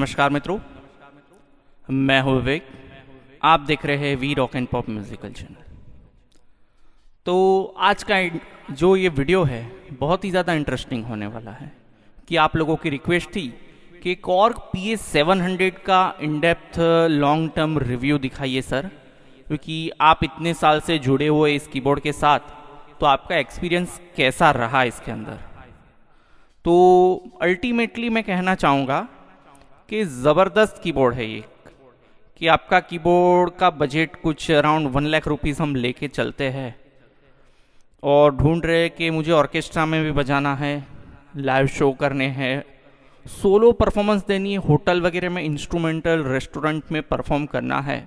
नमस्कार मित्रों, मैं हूं विवेक। आप देख रहे हैं we rock and pop musical channel. तो आज का जो ये वीडियो है बहुत ही ज़्यादा इंटरेस्टिंग होने वाला है कि आप लोगों की रिक्वेस्ट थी कि कॉर्ग PA700 का in depth long term review दिखाइए सर, क्योंकि आप इतने साल से जुड़े हुए इस कीबोर्ड के साथ, तो आपका एक्सपीरियंस कैसा रहा इसके अंदर। तो अल्टीमेटली मैं कहना चाहूँगा कि ज़बरदस्त कीबोर्ड है ये, कि आपका कीबोर्ड का बजट कुछ अराउंड 1 लाख रुपीज़ हम लेके चलते हैं और ढूंढ रहे कि मुझे ऑर्केस्ट्रा में भी बजाना है, लाइव शो करने हैं, सोलो परफॉर्मेंस देनी है, होटल वगैरह में इंस्ट्रूमेंटल रेस्टोरेंट में परफॉर्म करना है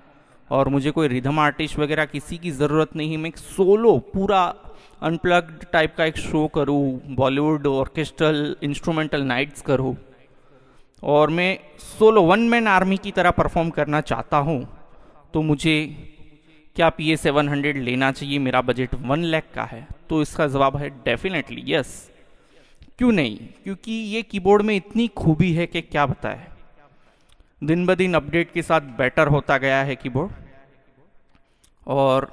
और मुझे कोई रिदम आर्टिस्ट वगैरह किसी की ज़रूरत नहीं है। मैं एक सोलो पूरा अनप्लग्ड टाइप का एक शो करूँ, बॉलीवुड ऑर्केस्ट्रल इंस्ट्रूमेंटल नाइट्स करूँ और मैं सोलो वन मैन आर्मी की तरह परफॉर्म करना चाहता हूँ, तो मुझे क्या PA700 लेना चाहिए? मेरा बजट 1 लाख का है। तो इसका जवाब है डेफिनेटली यस। क्यों नहीं? क्योंकि ये कीबोर्ड में इतनी खूबी है कि क्या बताए। दिन ब दिन अपडेट के साथ बेटर होता गया है कीबोर्ड। और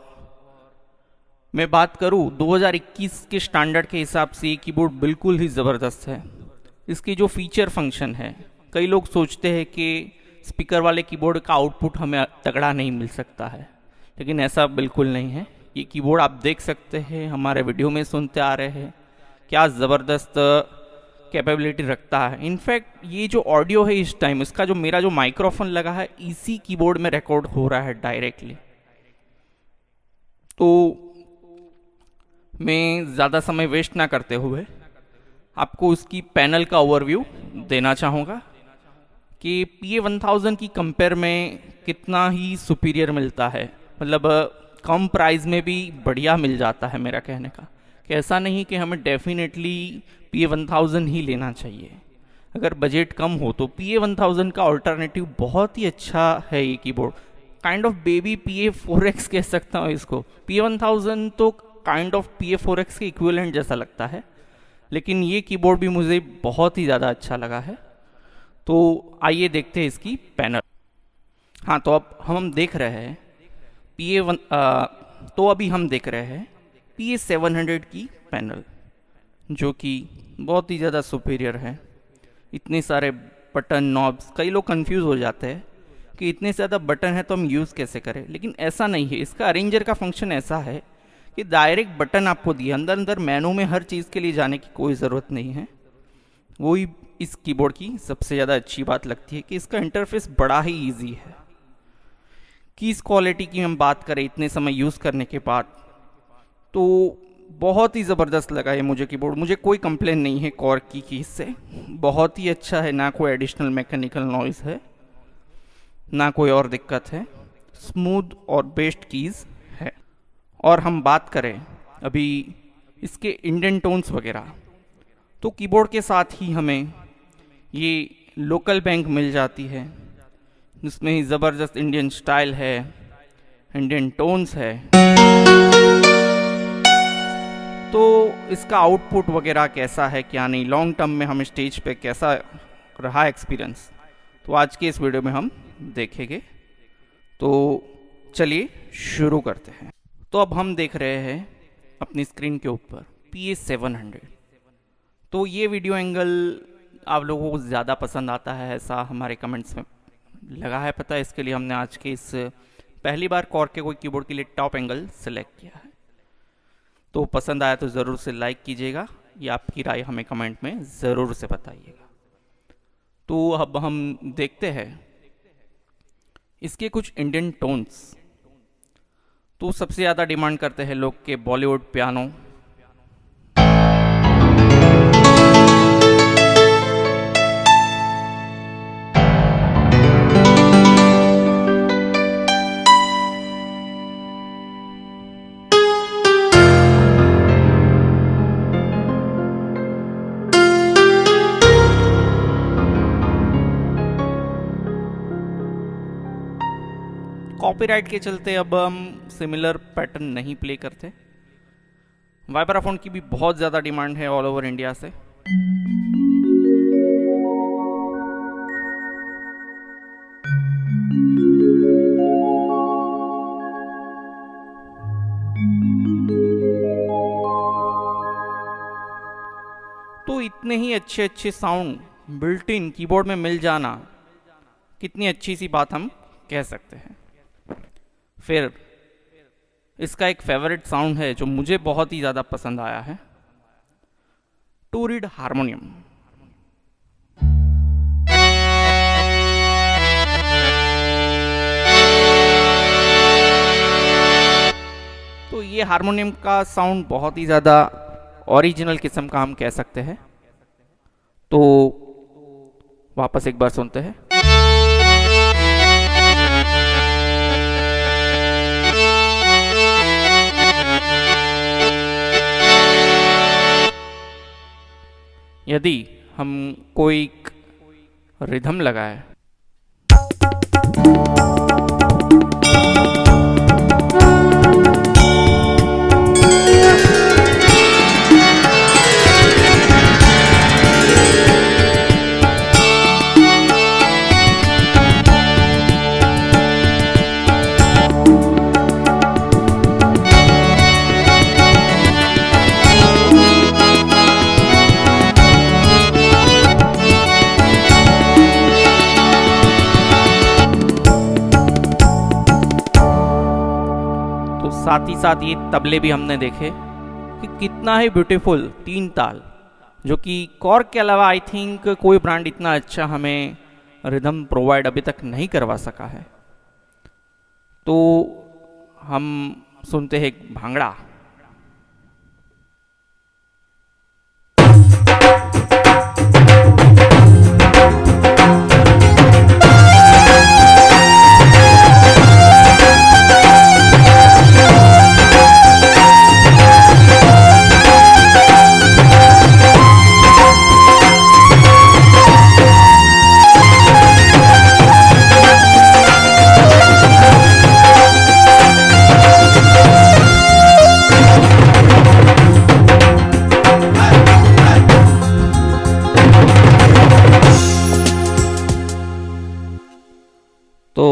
मैं बात करूँ 2021 के स्टैंडर्ड के हिसाब से ये कीबोर्ड बिल्कुल ही ज़बरदस्त है। इसकी जो फीचर फंक्शन है, कई लोग सोचते हैं कि स्पीकर वाले कीबोर्ड का आउटपुट हमें तगड़ा नहीं मिल सकता है, लेकिन ऐसा बिल्कुल नहीं है। ये कीबोर्ड आप देख सकते हैं, हमारे वीडियो में सुनते आ रहे हैं, क्या ज़बरदस्त कैपेबिलिटी रखता है। इनफैक्ट ये जो ऑडियो है इस टाइम, इसका जो मेरा जो माइक्रोफोन लगा है इसी कीबोर्ड में रिकॉर्ड हो रहा है डायरेक्टली। तो मैं ज़्यादा समय वेस्ट ना करते हुए आपको उसकी पैनल का ओवरव्यू देना चाहूँगा कि PA1000 की कंपेयर में कितना ही सुपीरियर मिलता है। मतलब कम प्राइस में भी बढ़िया मिल जाता है। मेरा कहने का कि ऐसा नहीं कि हमें डेफिनेटली PA1000 ही लेना चाहिए। अगर बजट कम हो तो PA1000 का ऑल्टरनेटिव बहुत ही अच्छा है। ये keyboard kind of baby PA4X कह सकता हूँ इसको। PA1000 तो काइंड ऑफ PA4X के इक्विवेलेंट जैसा लगता है, लेकिन ये कीबोर्ड भी मुझे बहुत ही ज़्यादा अच्छा लगा है। तो आइए देखते हैं इसकी पैनल। हाँ, तो अब हम देख रहे हैं अभी हम देख रहे हैं PA700 की पैनल, जो कि बहुत ही ज़्यादा सुपीरियर है। इतने सारे बटन नॉब्स, कई लोग कंफ्यूज हो जाते हैं कि इतने ज़्यादा बटन है तो हम यूज़ कैसे करें, लेकिन ऐसा नहीं है। इसका अरेंजर का फंक्शन ऐसा है कि डायरेक्ट बटन आपको दिए, अंदर मेनू में हर चीज़ के लिए जाने की कोई ज़रूरत नहीं है। वही इस कीबोर्ड की सबसे ज़्यादा अच्छी बात लगती है कि इसका इंटरफेस बड़ा ही इजी है। कीज़ क्वालिटी की हम बात करें इतने समय यूज़ करने के बाद, तो बहुत ही ज़बरदस्त लगा है मुझे कीबोर्ड। मुझे कोई कंप्लेन नहीं है कॉर्ग की कीज़ से, बहुत ही अच्छा है। ना कोई एडिशनल मैकेनिकल नॉइज़ है, ना कोई और दिक्कत है। स्मूथ और बेस्ट कीज़ है। और हम बात करें अभी इसके इंडियन टोन्स वगैरह, तो कीबोर्ड के साथ ही हमें ये लोकल बैंक मिल जाती है, जिसमें ही ज़बरदस्त इंडियन स्टाइल है, इंडियन टोन्स है। तो इसका आउटपुट वगैरह कैसा है, क्या नहीं, लॉन्ग टर्म में हम स्टेज पे कैसा रहा एक्सपीरियंस, तो आज के इस वीडियो में हम देखेंगे। तो चलिए शुरू करते हैं। तो अब हम देख रहे हैं अपनी स्क्रीन के ऊपर PA700। तो ये वीडियो एंगल आप लोगों को ज़्यादा पसंद आता है, ऐसा हमारे कमेंट्स में लगा है पता है। इसके लिए हमने आज के इस पहली बार कॉर्ग के कोई कीबोर्ड के लिए टॉप एंगल सेलेक्ट किया है। तो पसंद आया तो ज़रूर से लाइक कीजिएगा, या आपकी राय हमें कमेंट में ज़रूर से बताइएगा। तो अब हम देखते हैं इसके कुछ इंडियन टोन्स। तो सबसे ज़्यादा डिमांड करते हैं लोग के बॉलीवुड पियानो, कॉपीराइट के चलते अब हम सिमिलर पैटर्न नहीं प्ले करते। वाइब्राफोन की भी बहुत ज़्यादा डिमांड है ऑल ओवर इंडिया से। इतने ही अच्छे अच्छे साउंड बिल्ट इन कीबोर्ड में मिल जाना कितनी अच्छी सी बात हम कह सकते हैं। फिर इसका एक फेवरेट साउंड है जो मुझे बहुत ही ज़्यादा पसंद आया है, टू रीड हारमोनियम। तो ये हारमोनियम का साउंड बहुत ही ज़्यादा ओरिजिनल किस्म का हम कह सकते हैं। तो वापस एक बार सुनते हैं। यदि हम कोई रिदम लगाए, साथ ही साथ ये तबले भी हमने देखे कि कितना ही ब्यूटीफुल 3 ताल, जो कि कॉर्क के अलावा आई थिंक कोई ब्रांड इतना अच्छा हमें रिदम प्रोवाइड अभी तक नहीं करवा सका है। तो हम सुनते हैं एक भांगड़ा। तो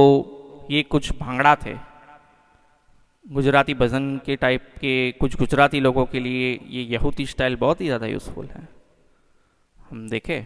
ये कुछ भांगड़ा थे, गुजराती भजन के टाइप के। कुछ गुजराती लोगों के लिए ये यहूदी स्टाइल बहुत ही ज़्यादा यूज़फुल है। हम देखें।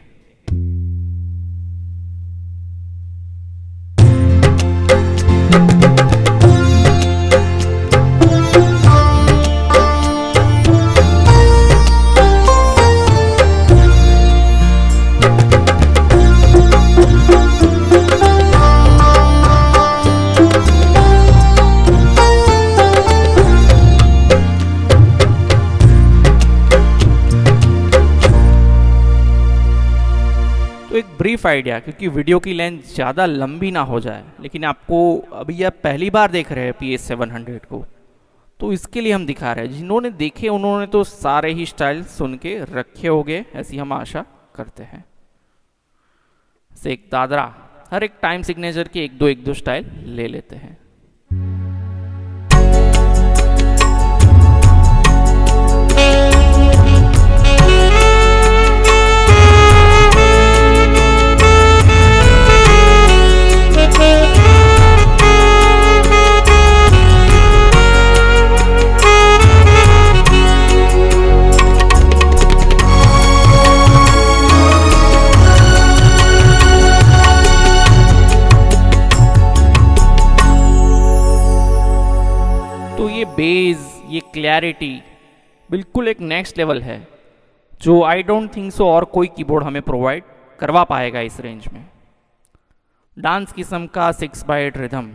तो एक ब्रीफ आइडिया, क्योंकि वीडियो की लेंथ ज़्यादा लंबी ना हो जाए, लेकिन आपको अभी आप पहली बार देख रहे हैं PS700 को, तो इसके लिए हम दिखा रहे हैं। जिन्होंने देखे उन्होंने तो सारे ही स्टाइल सुन के रखे होंगे, ऐसी हम आशा करते हैं। से एक दादरा, हर एक टाइम सिग्नेचर के एक दो स्टाइल ले लेते हैं। तो ये बेस, ये क्लैरिटी बिल्कुल एक नेक्स्ट लेवल है, जो आई डोंट थिंक सो और कोई कीबोर्ड हमें प्रोवाइड करवा पाएगा इस रेंज में। डांस किस्म का 6/8 रिदम।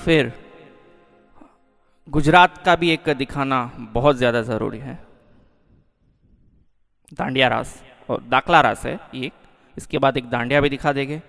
फिर गुजरात का भी एक दिखाना बहुत ज़्यादा ज़रूरी है। दांडिया रास और दाखला रास है एक, इसके बाद एक दांडिया भी दिखा देंगे।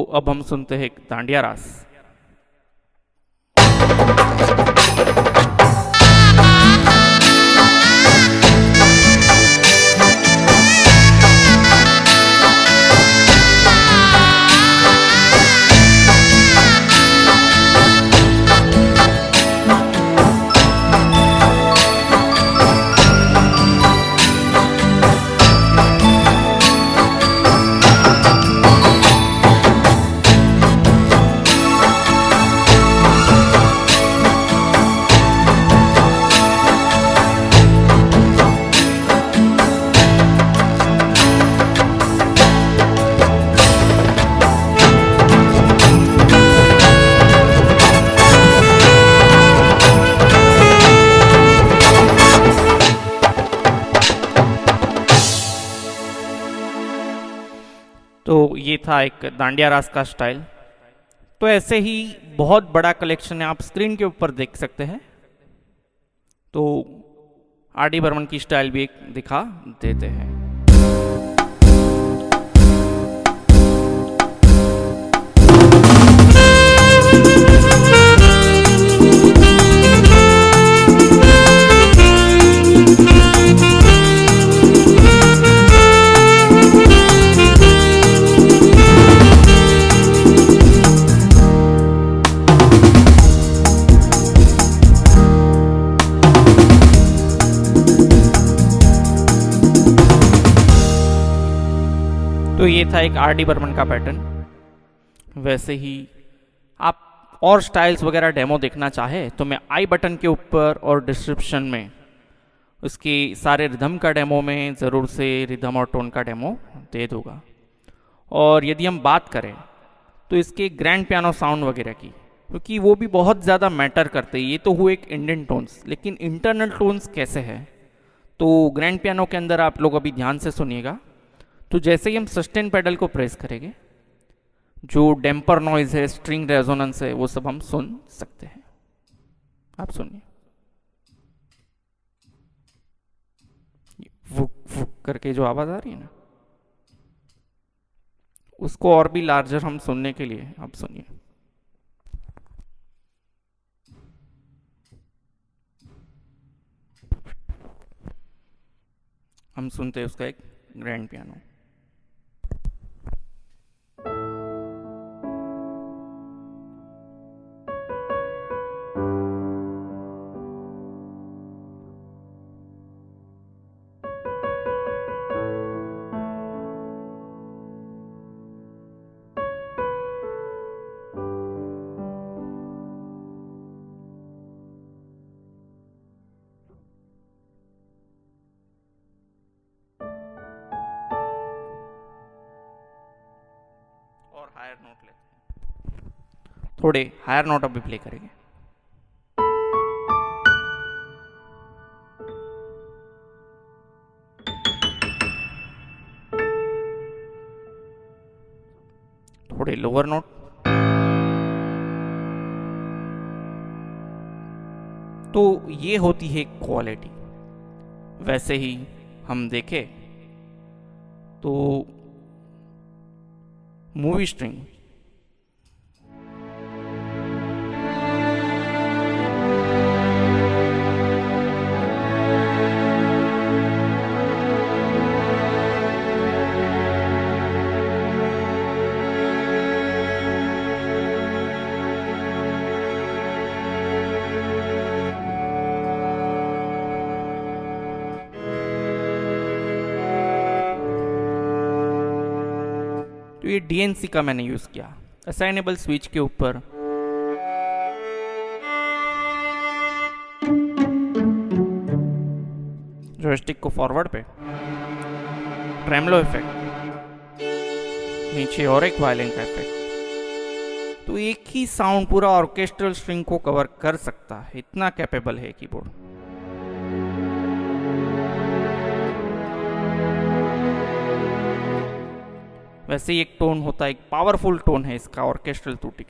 अब हम सुनते हैं एक दांडिया रास। तो ये था एक दांडिया रास का स्टाइल। तो ऐसे ही बहुत बड़ा कलेक्शन है, आप स्क्रीन के ऊपर देख सकते हैं। तो आर डी बर्मन की स्टाइल भी एक दिखा देते हैं। तो ये था एक आर डी बर्मन का पैटर्न। वैसे ही आप और स्टाइल्स वगैरह डेमो देखना चाहे तो मैं आई बटन के ऊपर और डिस्क्रिप्शन में उसके सारे रिदम का डेमो में ज़रूर से रिदम और टोन का डेमो दे दूँगा। और यदि हम बात करें तो इसके ग्रैंड पियानो साउंड वगैरह की, क्योंकि वो भी बहुत ज़्यादा मैटर करते हैं। ये तो हुए एक इंडियन टोन्स, लेकिन इंटरनल टोन्स कैसे है तो ग्रैंड पियानो के अंदर आप लोग अभी ध्यान से सुनिएगा। तो जैसे ही हम सस्टेन पेडल को प्रेस करेंगे, जो डैम्पर नॉइज है, स्ट्रिंग रेजोनेंस है, वो सब हम सुन सकते हैं। आप सुनिए, वुक वुक करके जो आवाज आ रही है ना, उसको और भी लार्जर हम सुनने के लिए आप सुनिए। हम सुनते हैं उसका एक ग्रैंड पियानो। और हायर नोट लेते हैं, थोड़े हायर नोट अभी प्ले करेंगे। थोड़े लोअर नोट। तो ये होती है क्वालिटी। वैसे ही हम देखें तो मूवी स्ट्रिंग, तो ये डीएनसी का मैंने यूज किया असाइनेबल स्विच के ऊपर। जॉयस्टिक को फॉरवर्ड पे, ट्रेमलो इफेक्ट, नीचे और एक वायलिन का इफेक्ट। तो एक ही साउंड पूरा ऑर्केस्ट्रल स्ट्रिंग को कवर कर सकता है, इतना कैपेबल है कीबोर्ड। वैसे ही एक टोन होता है, एक पावरफुल टोन है इसका, ऑर्केस्ट्रल टूटी।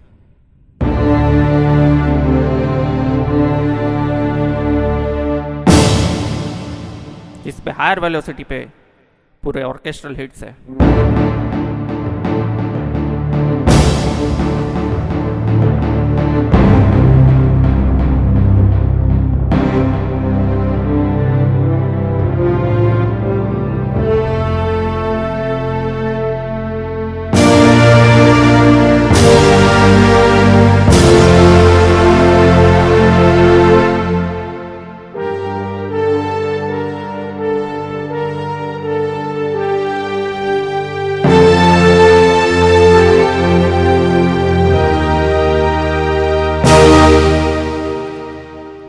इस पे हायर वेलोसिटी पे पूरे ऑर्केस्ट्रल हिट्स है।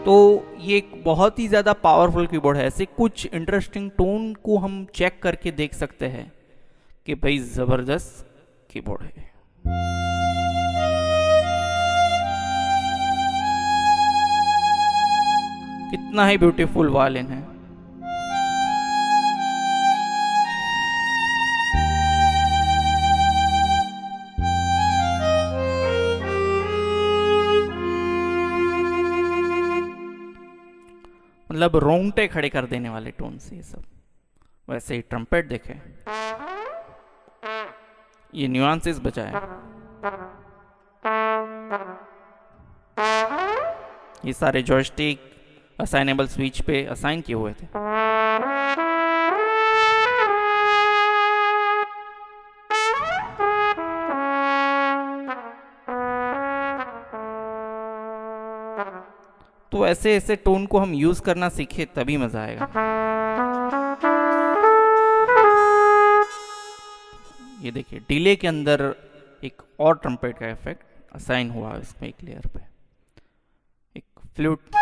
तो ये एक बहुत ही ज़्यादा पावरफुल कीबोर्ड है। ऐसे कुछ इंटरेस्टिंग टोन को हम चेक करके देख सकते हैं कि भाई ज़बरदस्त कीबोर्ड है। कितना ही ब्यूटीफुल वायलिन है। मतलब रोंगटे खड़े कर देने वाले टोन से ये सब। वैसे ही ट्रम्पेट देखे, ये न्यूआंसेस बजाए, ये सारे जॉयस्टिक असाइनेबल स्विच पे असाइन किए हुए थे। तो ऐसे ऐसे टोन को हम यूज करना सीखे तभी मजा आएगा। ये देखिए डिले के अंदर एक और ट्रम्पेट का इफेक्ट असाइन हुआ है इसमें एक लेयर पे, एक फ्लूट।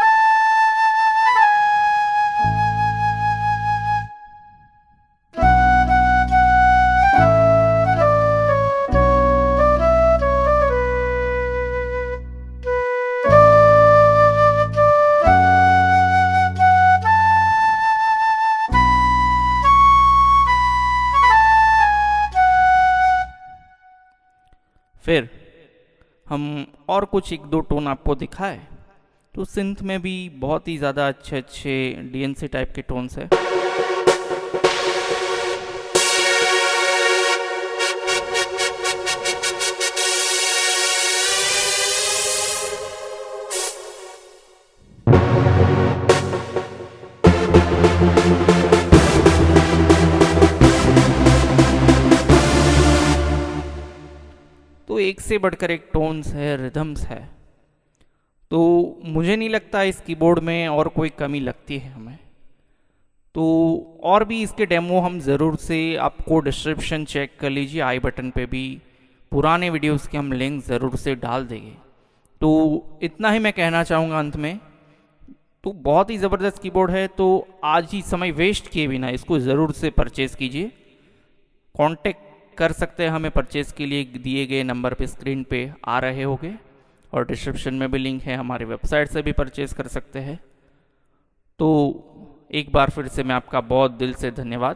फिर हम और कुछ एक दो टोन आपको दिखाए तो सिंथ में भी बहुत ही ज़्यादा अच्छे अच्छे डीएनसी टाइप के टोन्स है। तो एक से बढ़कर एक टोन्स है, रिदम्स है। तो मुझे नहीं लगता इस कीबोर्ड में और कोई कमी लगती है हमें। तो और भी इसके डेमो हम ज़रूर से आपको डिस्क्रिप्शन चेक कर लीजिए, आई बटन पे भी पुराने वीडियोस के हम लिंक ज़रूर से डाल देंगे। तो इतना ही मैं कहना चाहूँगा अंत में। तो बहुत ही ज़बरदस्त कीबोर्ड है, तो आज ही समय वेस्ट किए बिना इसको ज़रूर से परचेज़ कीजिए। कॉन्टेक्ट कर सकते हैं हमें परचेज़ के लिए, दिए गए नंबर पे स्क्रीन पे आ रहे होंगे, और डिस्क्रिप्शन में भी लिंक है, हमारी वेबसाइट से भी परचेज़ कर सकते हैं। तो एक बार फिर से मैं आपका बहुत दिल से धन्यवाद